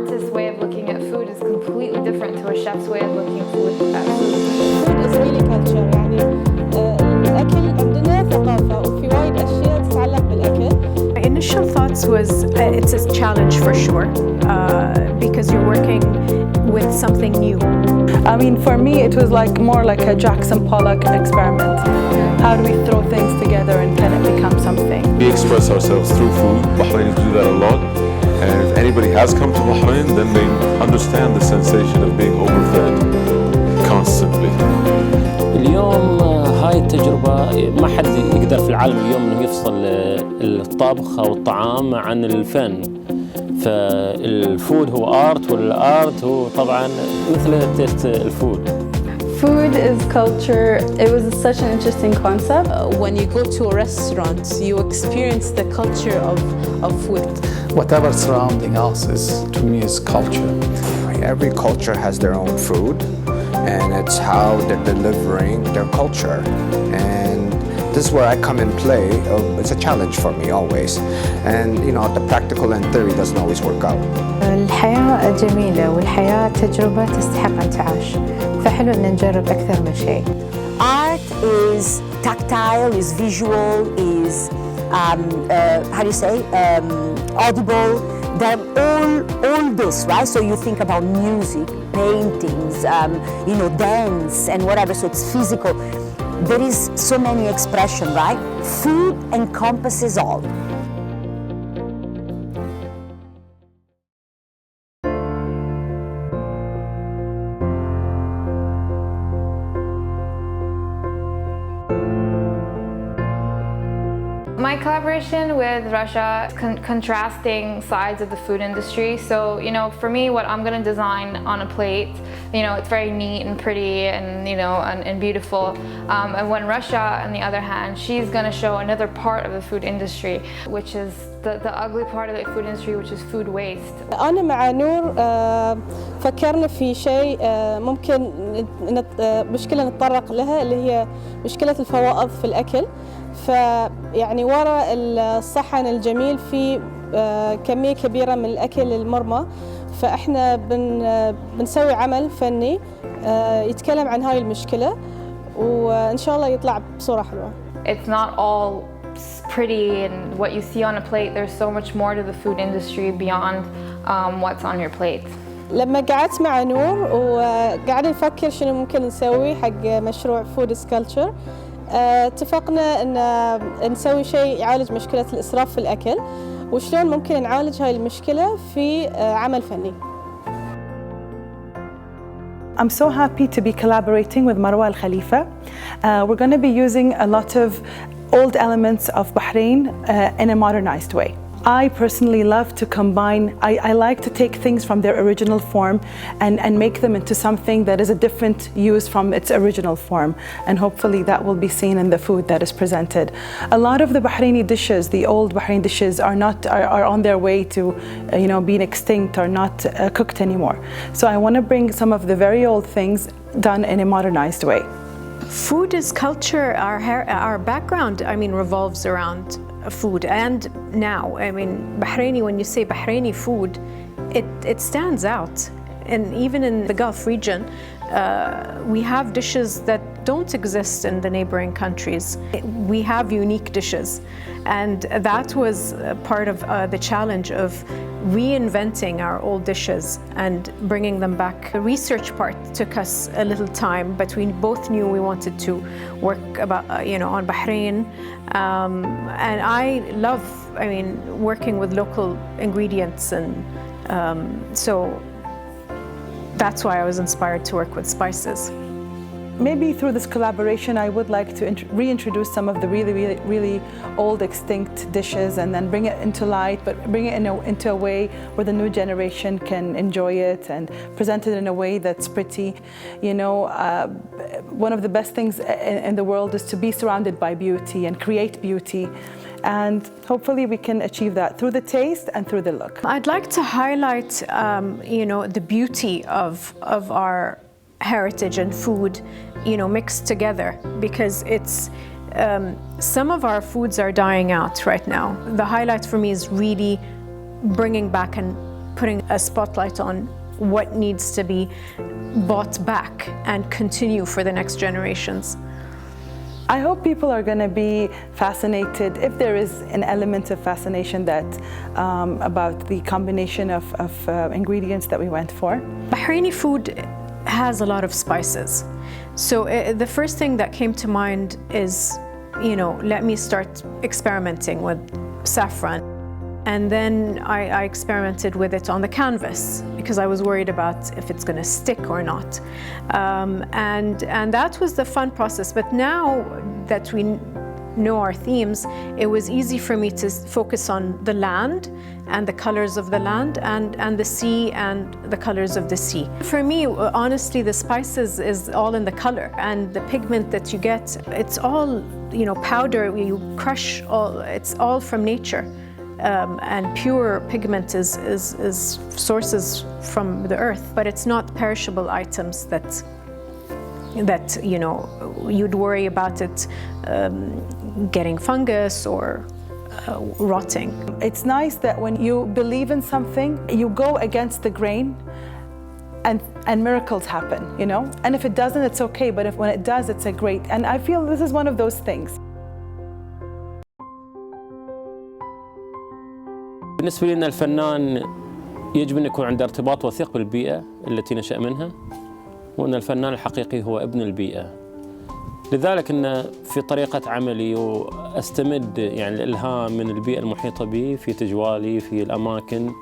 artist's way of looking at food is completely different to a chef's way of looking at food. Food is really culture. يعني الأكل عندنا ثقافة وفي وايد أشياء تتعلق بالأكل. My initial thoughts was it's a challenge for sure because you're working with something new. I mean, for me, it was more like a Jackson Pollock experiment. How do we throw things together and can it become something? We express ourselves through food. Bahrainis do that a lot. And if anybody has come to Bahrain, then they understand the sensation of being overfed constantly. اليوم هاي التجربة ما حد يقدر في العالم اليوم إنه يفصل الطبخ أو الطعام عن الفن. فالفود هو آرت والآرت هو طبعاً مثل تيست الفود. Food is culture. It was such an interesting concept. When you go to a restaurant, you experience the culture of food. Whatever surrounding us to me is culture. Every culture has their own food, and it's how they're delivering their culture. And this is where I come in play. It's a challenge for me always. And the practical and theory doesn't always work out. الحياة جميلة والحياة تجربة تستحق أن تعاش. فحلو أن نجرب أكثر من شيء. Art is tactile, is visual, is how do you say, audible. They're all this, right? So you think about music, paintings, dance and whatever. So it's physical. There is so many expressions, right? Food encompasses all. My collaboration with Russia is contrasting sides of the food industry. So, for me, what I'm going to design on a plate, it's very neat and pretty and, and beautiful. And when Russia, on the other hand, she's going to show another part of the food industry, which is the ugly part of the food industry, which is food waste. أنا مع نور فكرنا في شيء ممكن مشكلة نتطرق لها اللي هي مشكلة الفوائض في الأكل. فيعني وراء الصحن الجميل في كمية كبيرة من الأكل المرمى. فإحنا بنسوي عمل فني يتكلم عن هاي المشكلة وإن شاء الله يطلع بصورة حلوة. It's not all pretty and what you see on a plate. There's so much more to the food industry beyond what's on your plate. لما قعدت مع نور وقاعدين نفكر شنو ممكن نسوي حق مشروع فوديز كلتشر، اتفقنا ان نسوي شيء يعالج مشكلة الإسراف في الأكل وشلون ممكن نعالج هاي المشكلة في عمل فني. I'm so happy to be collaborating with Marwa Al Khalifa. We're going to be using a lot of old elements of Bahrain in a modernized way. I personally love to combine, I like to take things from their original form and make them into something that is a different use from its original form. And hopefully that will be seen in the food that is presented. A lot of the Bahraini dishes, the old Bahrain dishes, are on their way to being extinct or not cooked anymore. So I want to bring some of the very old things done in a modernized way. Food is culture. Our background, revolves around food. And now, Bahraini, when you say Bahraini food, it stands out. And even in the Gulf region, we have dishes that don't exist in the neighboring countries. We have unique dishes. And that was part of the challenge of reinventing our old dishes and bringing them back. The research part took us a little time, but we both knew we wanted to work on Bahrain. And I love, working with local ingredients, and so that's why I was inspired to work with spices. Maybe through this collaboration, I would like to reintroduce some of the really old extinct dishes and then bring it into light, but bring it into a way where the new generation can enjoy it and present it in a way that's pretty. One of the best things in the world is to be surrounded by beauty and create beauty. And hopefully we can achieve that through the taste and through the look. I'd like to highlight, the beauty of our heritage and food, mixed together, because it's some of our foods are dying out right now. The highlight for me is really bringing back and putting a spotlight on what needs to be bought back and continue for the next generations. I hope people are going to be fascinated, if there is an element of fascination that about the combination of ingredients that we went for. Bahraini food has a lot of spices. So the first thing that came to mind is, let me start experimenting with saffron. And then I experimented with it on the canvas because I was worried about if it's going to stick or not. And that was the fun process. But now that we know our themes, it was easy for me to focus on the land and the colors of the land and the sea and the colors of the sea. For me, honestly, the spices is all in the color, and the pigment that you get, it's all, powder, you crush all, it's all from nature. And pure pigment is sources from the earth, but it's not perishable items that you'd worry about it getting fungus or rotting. It's nice that when you believe in something, you go against the grain, and miracles happen, And if it doesn't, it's okay, but when it does, it's a great. And I feel this is one of those things. بالنسبة لنا الفنان يجب أن يكون عنده ارتباط وثيق بالبيئة التي نشأ منها، وأن الفنان الحقيقي هو ابن البيئة. لذلك أن في طريقة عملي وأستمد الإلهام من البيئة المحيطة بي في تجوالي في الأماكن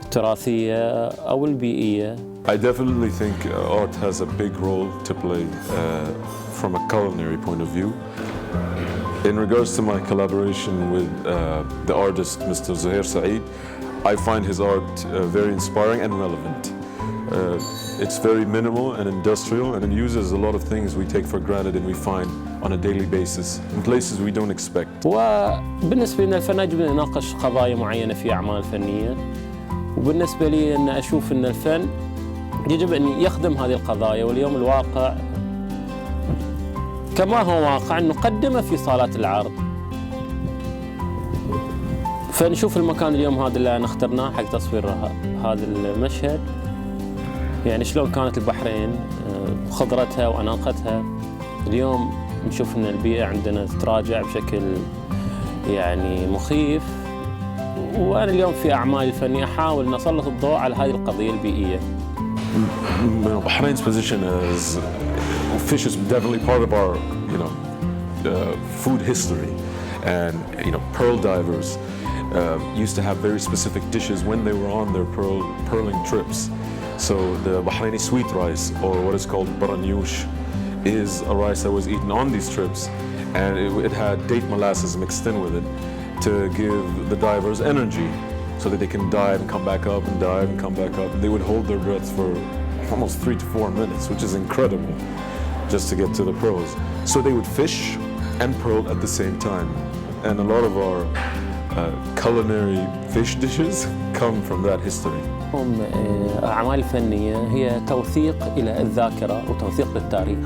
التراثية أو البيئية. I definitely think art has a big role to play from a culinary point of view. In regards to my collaboration with the artist Mr. Zuhair Saeed, I find his art very inspiring and relevant. It's very minimal and industrial, and it uses a lot of things we take for granted and we find on a daily basis in places we don't expect. وبالنسبة لنا الفن يجب أن يناقش قضايا معينة في أعمال فنية، وبالنسبة لي أن أشوف أن الفن يجب أن يخدم هذه القضايا، واليوم الواقع كما هو واقع نقدمه في صالات العرض. فنشوف المكان اليوم هذا اللي أنا اخترناه حق تصوير هذا المشهد، شلون كانت البحرين خضرتها وأناقتها. اليوم نشوف أن البيئة عندنا تتراجع بشكل مخيف، وأنا اليوم في أعمالي الفنية أحاول أن أسلط الضوء على هذه القضية البيئية. Bahrain's position as fish is definitely part of our, food history, and pearl divers used to have very specific dishes when they were on their pearling trips. So the Bahraini sweet rice, or what is called baranyush, is a rice that was eaten on these trips, and it had date molasses mixed in with it to give the divers energy, so that they can dive and come back up and dive and come back up. And they would hold their breaths for almost 3 to 4 minutes, which is incredible, just to get to the pearls. So they would fish and pearl at the same time. And a lot of our culinary fish dishes come from that history. أعمال الفنية هي توثيق إلى الذاكرة وتوثيق للتاريخ،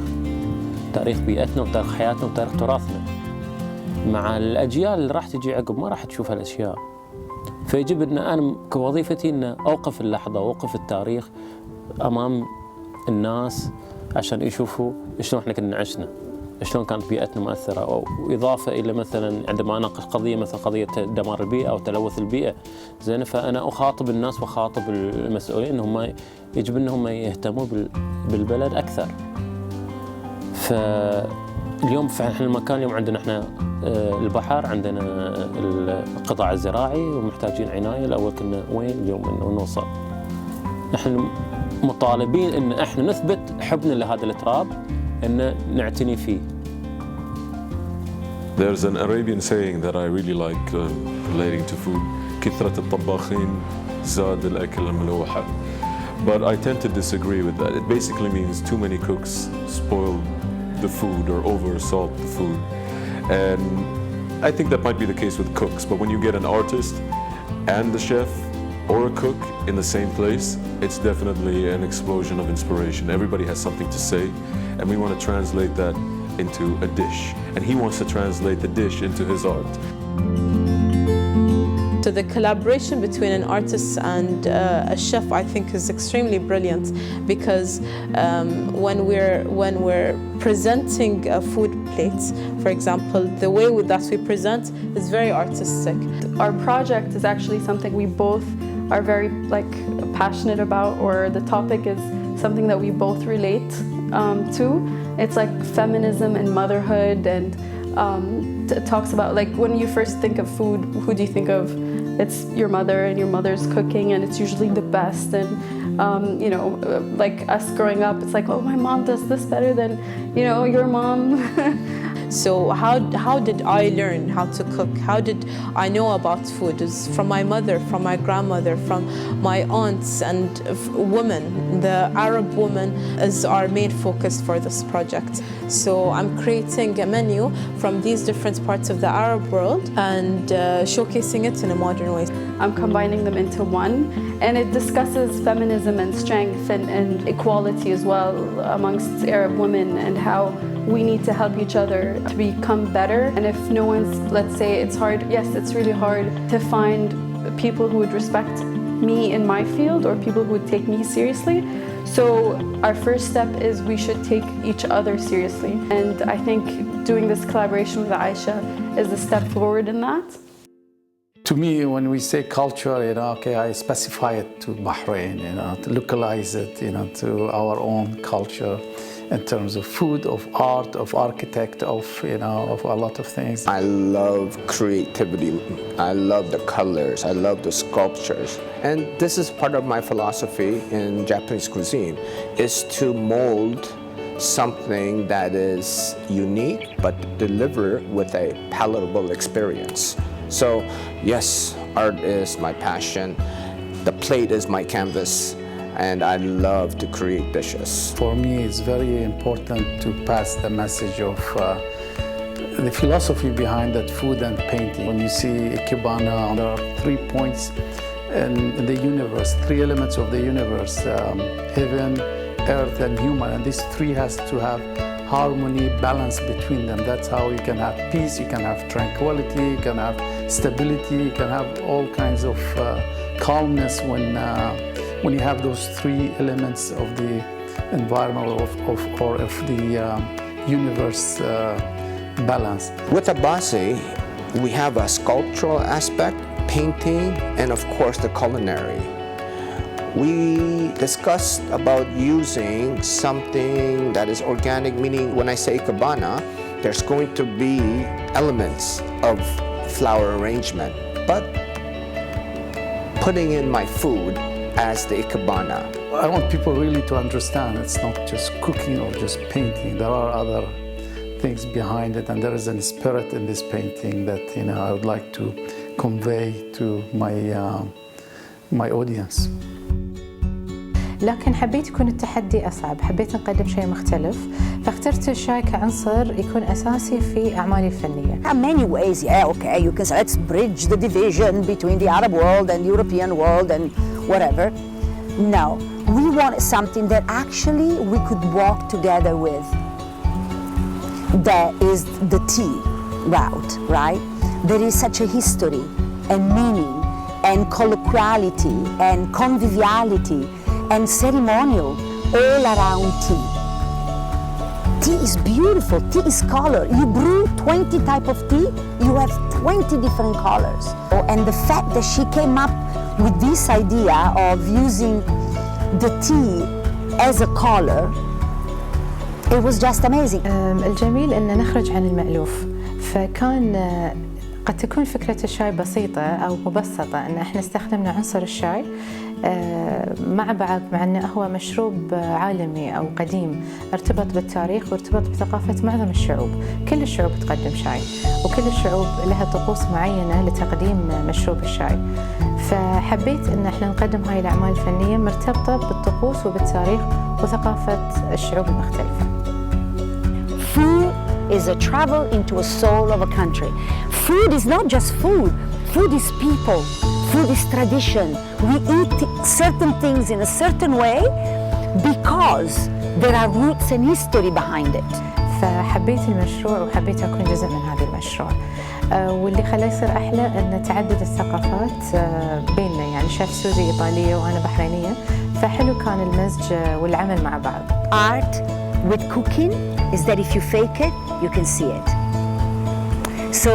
تاريخ بيئتنا وتاريخ حياتنا وتاريخ تراثنا. مع الأجيال اللي راح تجي عقب ما راح تشوف هالأشياء، فيجب أن أنا كوظيفتي أن أوقف اللحظة وأوقف التاريخ أمام الناس عشان يشوفوا شلون احنا كنا عشنا، شلون كانت بيئتنا مؤثرة. وإضافة إلى مثلا عندما أناقش قضية مثل قضية دمار البيئة أو تلوث البيئة، فأنا أخاطب الناس وأخاطب المسؤولين أنهم يجب أنهم يهتموا بالبلد أكثر. فاليوم احنا المكان اليوم عندنا احنا البحر، عندنا القطاع الزراعي ومحتاجين عناية. الأول كنا وين، اليوم إنه نوصل. نحن مطالبين إن إحنا نثبت حبنا لهذا التراب، إن نعتني فيه. There's an Arabian saying that I really like relating to food. كثرة الطباخين زاد الأكل الملوحة. But I tend to disagree with that. It basically means too many cooks spoil the food or over-salt the food. And I think that might be the case with cooks, but when you get an artist and the chef or a cook in the same place, it's definitely an explosion of inspiration. Everybody has something to say, and we want to translate that into a dish. And he wants to translate the dish into his art. So the collaboration between an artist and a chef, I think, is extremely brilliant, because when we're presenting food plates, for example, the way that we present is very artistic. Our project is actually something we both are very passionate about, or the topic is something that we both relate to. It's like feminism and motherhood, and it talks about, like, when you first think of food, who do you think of? It's your mother and your mother's cooking, and it's usually the best. And you know, like us growing up, it's like, oh, my mom does this better than, you know, your mom. So how did I learn how to cook? How did I know about food? It's from my mother, from my grandmother, from my aunts and women. The Arab woman is our main focus for this project. So I'm creating a menu from these different parts of the Arab world and showcasing it in a modern way. I'm combining them into one, and it discusses feminism and strength and equality as well amongst Arab women, and how we need to help each other to become better. And if no one's, let's say it's hard, yes, it's really hard to find people who would respect me in my field, or people who would take me seriously. So our first step is we should take each other seriously. And I think doing this collaboration with Aisha is the step forward in that. To me, when we say culture, you know, okay, I specify it to Bahrain, you know, to localize it, you know, to our own culture in terms of food, of art, of architect, of, you know, of a lot of things. I love creativity. I love the colors. I love the sculptures. And this is part of my philosophy in Japanese cuisine, is to mold something that is unique, but deliver with a palatable experience. So yes, art is my passion. The plate is my canvas, and I love to create dishes. For me, it's very important to pass the message of the philosophy behind that food and painting. When you see Ikebana, there are 3 points in the universe, 3 elements of the universe, heaven, earth, and human. And these 3 has to have harmony, balance between them. That's how you can have peace, you can have tranquility, you can have stability, you can have all kinds of calmness when you have those 3 elements of the environment or of the universe balance. With Abbasi, we have a sculptural aspect, painting, and of course the culinary. We discussed about using something that is organic, meaning when I say Ikebana, there's going to be elements of flower arrangement, but putting in my food as the Ikebana. I want people really to understand it's not just cooking or just painting. There are other things behind it, and there is a spirit in this painting that, you know, I would like to convey to my audience. لكن حبيت يكون التحدي أصعب، حبيت نقدم شيء مختلف، فاخترت الشاي كعنصر يكون أساسي في أعمالي الفنية. There are many ways, yeah, okay, you can say let's bridge the division between the Arab world and the European world and whatever. No, we wanted something that actually we could walk together with. That is the tea route, right? There is such a history and meaning and colloquiality and conviviality and ceremonial all around tea. Tea is beautiful, tea is color. You brew 20 types of tea, you have 20 different colors. And the fact that she came up with this idea of using the tea as a color, it was just amazing. الجميل أن نخرج عن المألوف، فكان قد تكون فكرة الشاي بسيطة أو مبسطة، أن احنا استخدمنا عنصر الشاي مع بعض، مع أنه هو مشروب عالمي أو قديم ارتبط بالتاريخ وارتبط بثقافة معظم الشعوب. كل الشعوب تقدم شاي، وكل الشعوب لها طقوس معينة لتقديم مشروب الشاي. فحبيت أن احنا نقدم هاي الأعمال الفنية مرتبطة بالطقوس وبالتاريخ وثقافة الشعوب المختلفة. Food is a travel into a soul of a country. Food is not just food. Food is people. Food is tradition. We eat certain things in a certain way because there are roots and history behind it. فحبيت المشروع وحبيت أكون جزء من هذا المشروع. واللي خلاه يصير أحلى أن تعدد الثقافات بيننا، يعني شيف سوزي إيطالية وأنا بحرينية، فحلو كان المزج والعمل مع بعض. Art with cooking is that if you fake it, you can see it. So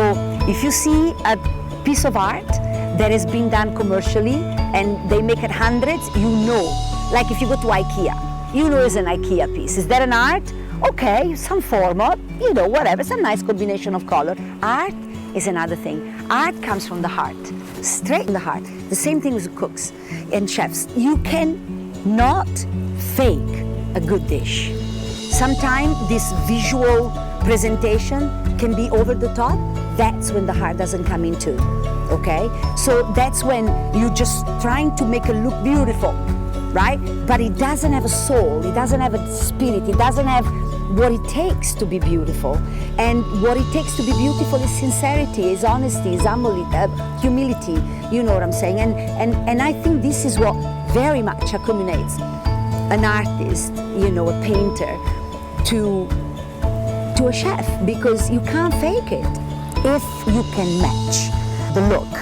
if you see a piece of art that is being done commercially and they make it hundreds, you know. Like if you go to IKEA, you know it's an IKEA piece. Is that an art? Okay, some format, you know, whatever, it's a nice combination of color. Art is another thing. Art comes from the heart, straight from the heart. The same thing with cooks and chefs. You can not fake a good dish. Sometimes this visual presentation can be over the top. That's when the heart doesn't come into, okay? So that's when you're just trying to make it look beautiful, right? But it doesn't have a soul, it doesn't have a spirit, it doesn't have what it takes to be beautiful. And what it takes to be beautiful is sincerity, is honesty, is humility, you know what I'm saying? And I think this is what very much accumulates an artist, you know, a painter, to a chef, because you can't fake it. If you can match the look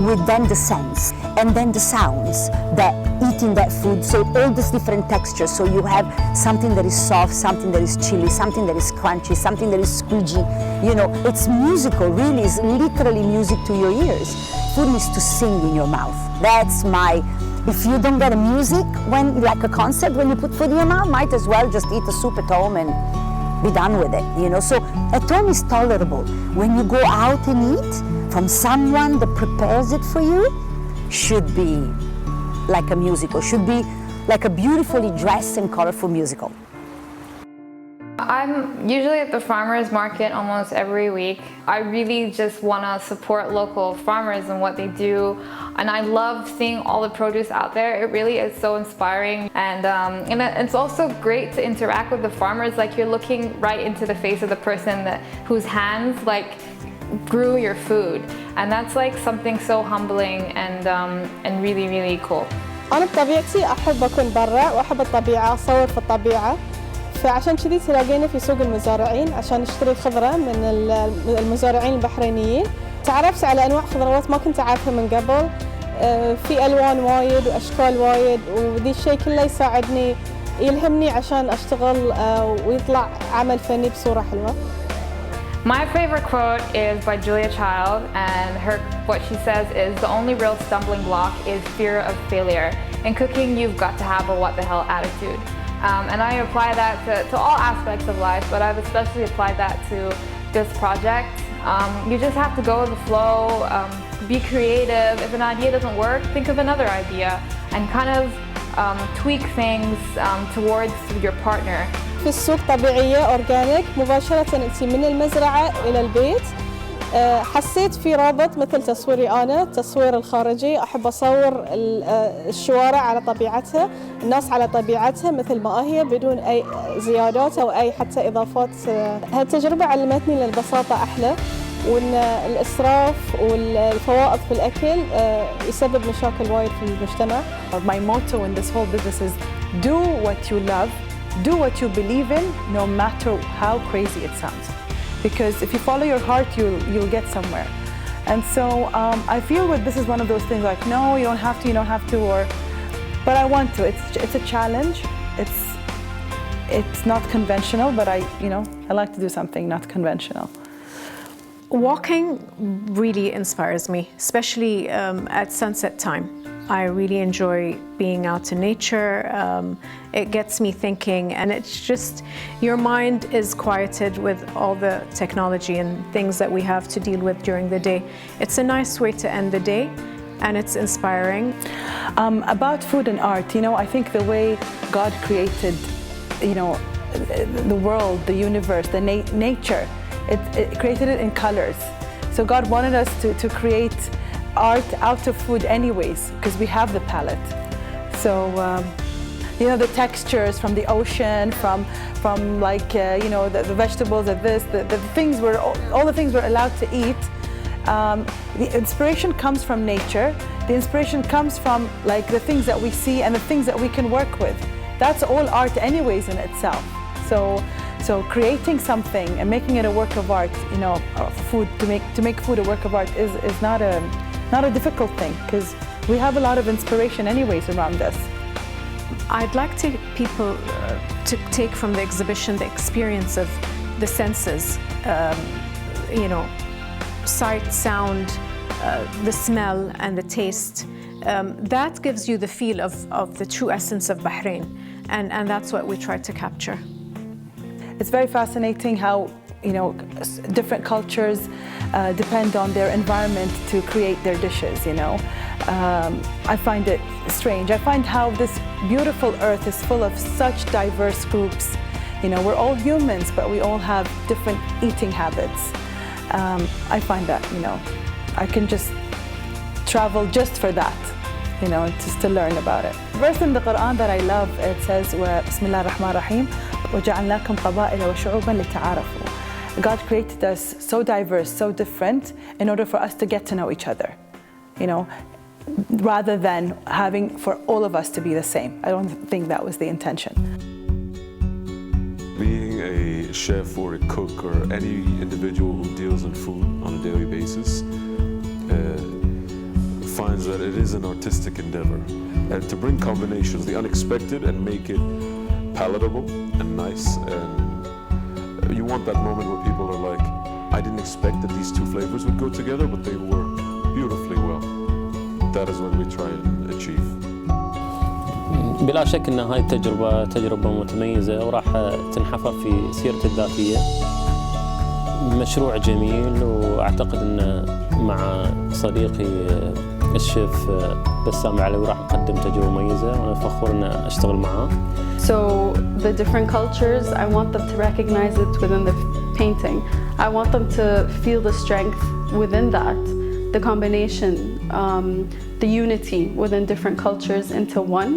with then the sense and then the sounds that eating that food, so all these different textures, so you have something that is soft, something that is chili, something that is crunchy, something that is squidgy, you know, it's musical, really, it's literally music to your ears. Food needs to sing in your mouth. That's my, if you don't get a music when, like a concert, when you put food in your mouth, might as well just eat a soup at home and be done with it, you know. So at home is tolerable. When you go out and eat from someone that prepares it for you, should be like a musical, should be like a beautifully dressed and colorful musical. I'm usually at the farmers market almost every week. I really just want to support local farmers and what they do, and I love seeing all the produce out there. It really is so inspiring, and it's also great to interact with the farmers. Like, you're looking right into the face of the person whose hands like grew your food, and that's like something so humbling and really, really cool. أنا بطبيعتي أحب أكون برا وأحب الطبيعة، أصور في الطبيعة، فعشان كذي تلاقينا في سوق المزارعين عشان نشتري خضرة من المزارعين البحرينيين. تعرفت على أنواع خضروات ما كنت أعرفها من قبل، في ألوان وايد وأشكال وايد، ودي الشيء كله يساعدني يلهمني عشان أشتغل ويطلع عمل فني بصورة حلوة. My favorite quote is by Julia Child, and what she says is, the only real stumbling block is fear of failure. In cooking, you've got to have a what the hell attitude. And I apply that to all aspects of life, but I've especially applied that to this project. You just have to go with the flow, be creative. If an idea doesn't work, think of another idea and kind of tweak things towards your partner. في السوق طبيعية أورجانيك مباشرة أنتي من المزرعة إلى البيت. حسيت في رابط مثل تصويري أنا، التصوير الخارجي، أحب أصور الشوارع على طبيعتها، الناس على طبيعتها مثل ما هي بدون أي زيادات أو أي حتى إضافات. هالتجربة علمتني أن البساطة أحلى، وأن الإسراف والفوائد في الأكل يسبب مشاكل وايد في المجتمع. My motto in this whole business is do what you love, do what you believe in, no matter how crazy it sounds. Because if you follow your heart, you'll get somewhere. And so I feel that this is one of those things like, no, you don't have to, but I want to. It's a challenge. It's not conventional, but I like to do something not conventional. Walking really inspires me, especially at sunset time. I really enjoy being out in nature. It gets me thinking, and it's just, your mind is quieted with all the technology and things that we have to deal with during the day. It's a nice way to end the day, and it's inspiring. About food and art, I think the way God created, the world, the universe, the nature, it created it in colors. So God wanted us to create art out of food anyways, because we have the palette. So the textures from the ocean, from like the vegetables, the things all the things we're allowed to eat. The inspiration comes from nature. The inspiration comes from like the things that we see and the things that we can work with. That's all art anyways in itself. So creating something and making it a work of art, you know, food to make food a work of art is not a difficult thing, because we have a lot of inspiration anyways around us. I'd like people to take from the exhibition the experience of the senses, you know, sight, sound, the smell and the taste. That gives you the feel of the true essence of Bahrain, and that's what we try to capture. It's very fascinating how, you know, different cultures depend on their environment to create their dishes, you know. I find it strange. I find how this beautiful earth is full of such diverse groups. You know, we're all humans, but we all have different eating habits. I find that, you know, I can just travel just for that, you know, just to learn about it. The verse in the Quran that I love, it says, بسم الله الرحمن الرحيم وجعلناكم قبائل وشعوبا لتعارفوا. God created us so diverse, so different, in order for us to get to know each other, you know, rather than having for all of us to be the same. I don't think that was the intention. Being a chef or a cook or any individual who deals in food on a daily basis finds that it is an artistic endeavor. And to bring combinations, the unexpected, and make it palatable and nice. And you want that moment where people are like, I didn't expect that these two flavors would go together, but they work beautifully well. That is what we try and achieve. بلا شك أن هاي التجربة تجربة متميزة وراح تنحفر في سيرتي الذاتية. مشروع جميل، وأعتقد أن مع صديقي الشيف بسام علوي راح نقدم تجربة مميزة، وأنا فخور أن أشتغل معاه. So the different cultures, I want them to recognize it within the painting. I want them to feel the strength within that, the combination, the unity within different cultures into one.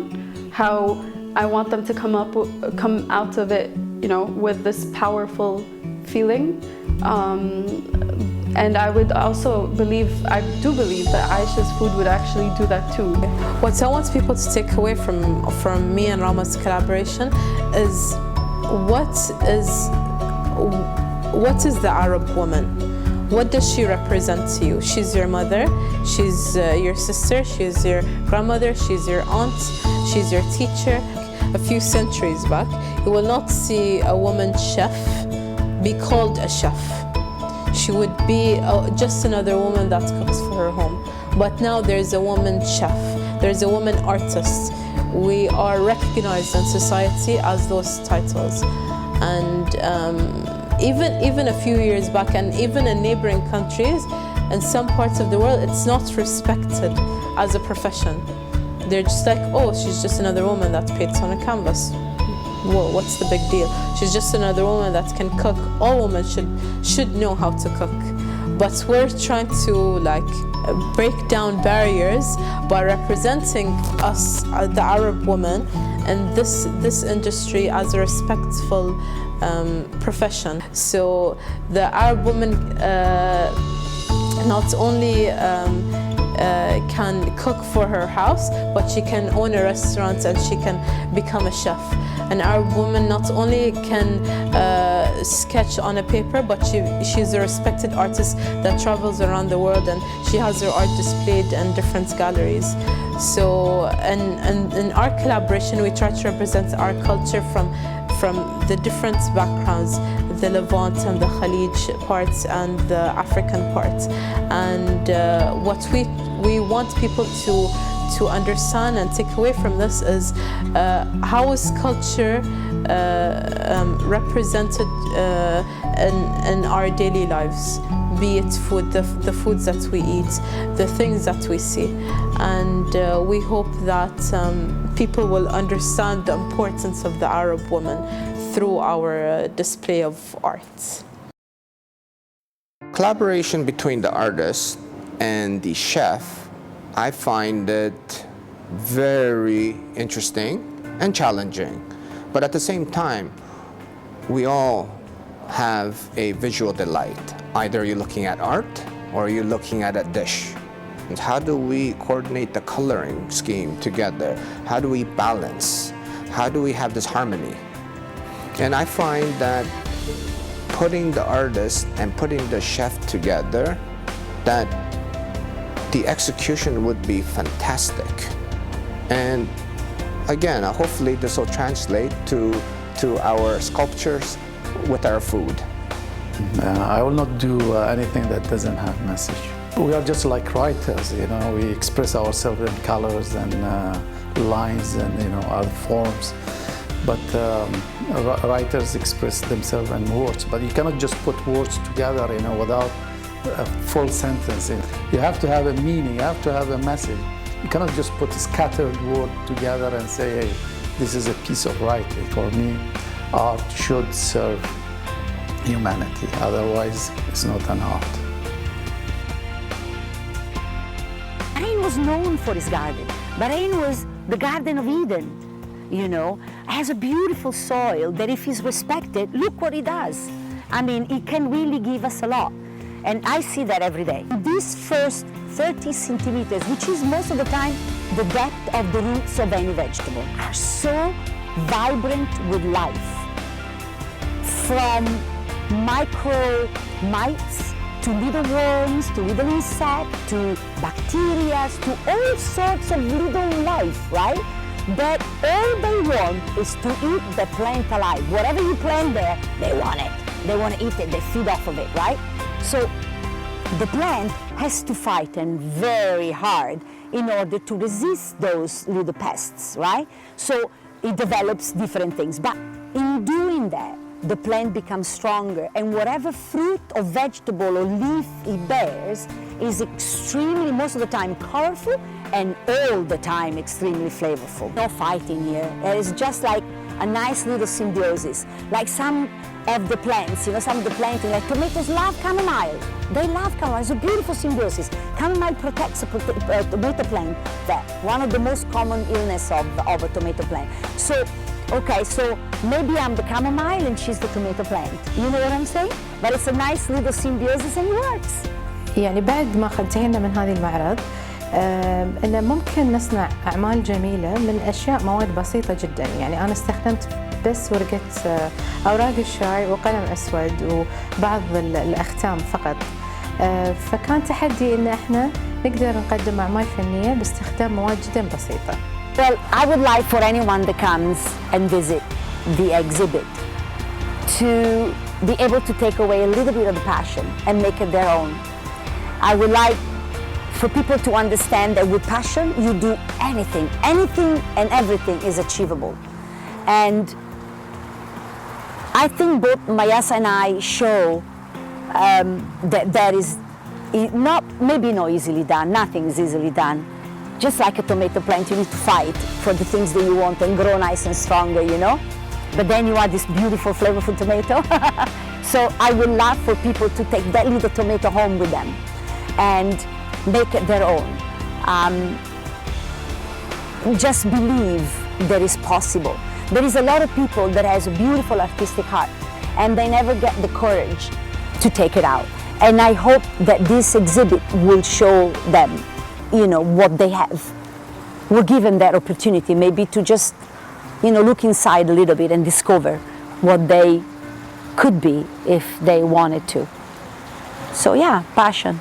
How I want them to come out of it, you know, with this powerful feeling. And I would also I do believe that Aisha's food would actually do that too. What I want people to take away from me and Rama's collaboration is what is the Arab woman? What does she represent to you? She's your mother, she's your sister, she's your grandmother, she's your aunt, she's your teacher. A few centuries back, you will not see a woman chef be called a chef. She would be just another woman that cooks for her home. But now there's a woman chef, there's a woman artist. We are recognized in society as those titles. And even a few years back, and even in neighboring countries, in some parts of the world, it's not respected as a profession. They're just like, oh, she's just another woman that paints on a canvas. Whoa, what's the big deal? She's just another woman that can cook. All women should know how to cook. But we're trying to break down barriers by representing us, the Arab woman, and this industry as a respectful profession. So the Arab woman not only can cook for her house, but she can own a restaurant and she can become a chef. An Arab woman not only can sketch on a paper, but she's a respected artist that travels around the world, and she has her art displayed in different galleries. So in our collaboration, we try to represent our culture from the different backgrounds, the Levant and the Khalij parts and the African parts. And what we want people to understand and take away from this is how is culture represented in our daily lives, be it food, the foods that we eat, the things that we see. And we hope that people will understand the importance of the Arab woman through our display of art. Collaboration between the artist and the chef, I find it very interesting and challenging. But at the same time, we all have a visual delight. Either you're looking at art or you're looking at a dish. And how do we coordinate the coloring scheme together? How do we balance? How do we have this harmony? And I find that putting the artist and putting the chef together, that the execution would be fantastic. And again, hopefully this will translate to our sculptures with our food. I will not do anything that doesn't have message. We are just like writers, you know, we express ourselves in colors and lines and, you know, other forms. But writers express themselves in words, but you cannot just put words together, you know, without a full sentence. You have to have a meaning, you have to have a message. You cannot just put a scattered word together and say, hey, this is a piece of writing. For me, art should serve humanity, otherwise it's not an art. Bahrain was known for its garden. Bahrain was the Garden of Eden, you know. It has a beautiful soil that if it's respected, look what it does. I mean, it can really give us a lot. And I see that every day. These first 30 centimeters, which is most of the time the depth of the roots of any vegetable, are so vibrant with life. From micro mites to little worms, to little insects, to bacteria, to all sorts of little life, right? That all they want is to eat the plant alive. Whatever you plant there, they want it. They want to eat it, they feed off of it, right? So the plant has to fight and very hard in order to resist those little pests, right? So it develops different things. But in doing that, the plant becomes stronger, and whatever fruit or vegetable or leaf it bears is extremely, most of the time, colorful and all the time extremely flavorful. No fighting here. It is just like a nice little symbiosis. Like some of the plants, you know, some of the planting, like tomatoes love chamomile. They love chamomile. It's a beautiful symbiosis. Chamomile protects a tomato plant, that one of the most common illness of a tomato plant. So, okay, so maybe I'm the chamomile and she's the tomato plant. You know what I'm saying? But it's a nice little symbiosis and it works. يعني بعد ما انتهينا من هذه المعرض إنه ممكن نصنع أعمال جميلة من أشياء مواد بسيطة جدا. يعني أنا استخدمت بس ورقة أوراق الشاي وقلم أسود وبعض الأختام فقط. فكان تحدي إن إحنا نقدر نقدم أعمال فنية باستخدام مواد جدا بسيطة. Well, I would like for anyone that comes and visit the exhibit to be able to take away a little bit of the passion and make it their own. I would like for people to understand that with passion, you do anything. Anything and everything is achievable. And I think both Mayasa and I show that there is maybe not easily done, nothing is easily done. Just like a tomato plant, you need to fight for the things that you want and grow nice and stronger, you know? But then you add this beautiful, flavorful tomato. So I would love for people to take that little tomato home with them and make it their own. Just believe that is possible. There is a lot of people that has a beautiful artistic heart and they never get the courage to take it out. And I hope that this exhibit will show them, you know, what they have. We'll give them that opportunity maybe to just, you know, look inside a little bit and discover what they could be if they wanted to. So yeah, passion.